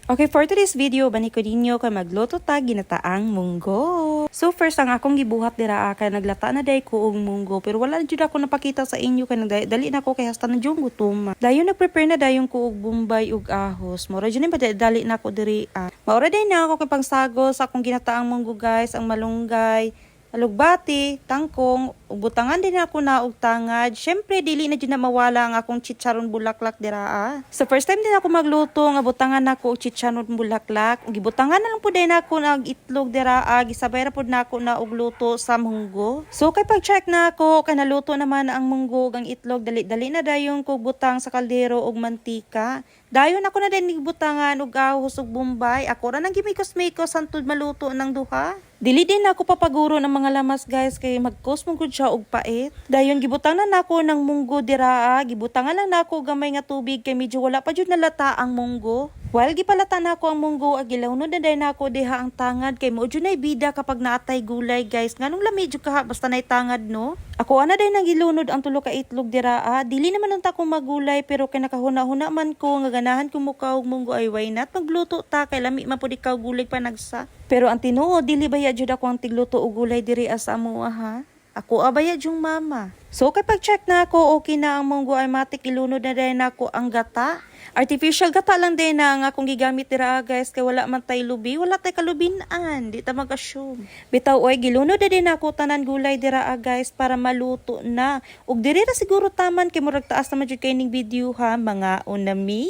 Okay, for today's video, bani ko ninyo kay magluto ta ginataang munggo. So first ang akong gibuhat dira kay naglata na day ko og munggo pero wala jud ako napakita sa inyo kay dali na ko kay hasta na jud gutom. Dayon nagprepare na dayon ko og bombay ug ahos. Mura jud ni dali na ko diri. Maura day na ako kay pangsago sa akong ginataang munggo guys, ang malunggay, alugbati, tangkong, ug butangan din ako na og tangad. Syempre dili na jud na mawala ang akong chicharon bulaklak dira. So first time din ako magluto nga butangan nako og chicharon bulaklak. Ug gibutangan na lang pud din ako ng itlog dira, gisabay ra pud nako na og luto sa munggo. So kay pag-check na ako kay naluto naman ang munggo ug ang itlog, dali na dayon ko butang sa kaldero og mantika. Dayon ako na din butangan og ahos ug bombay. Ako ra nang gimikos-mikos hantud maluto ng duha. Dili din ako papaguro ng mga lamas guys kay magkos mong gud siya og pait. Dayon gibutangan nako ng munggo dira, gibutangan lang nako gamay nga tubig kay medyo wala pa jud nalata ang munggo. While gipalata nako ang munggo, agilawnod na day nako diha ang tangad kay mao jud nay bida kapag naatay gulay guys. Nganong lami jud ka basta nay tangad no. Ako ana day nagilunod ang tulo ka itlog dira. Dili naman unta ko magulay pero kay nakahuna-huna man ko nga ganahan ko muka og munggo ay why not magluto ta kay lami man pud ikaw gulay panagsa. Pero ang tinuod dili baya jud ako ang tigluto og gulay diri sa amoa ha. Ako abaya jung mama. So kay pag-check na ako okay na ang munggo ay matik ilunod na din ako ang gata. Artificial gata lang din na ang akong gigamit dira guys kay wala man tay lubi, wala tay kalubinan, di ta mag-assume. Bitaw oy gilunod na din ako tanan gulay dira guys para maluto na. Ug diri ra siguro taman kay murag taas naman jud kay ning video ha mga unami.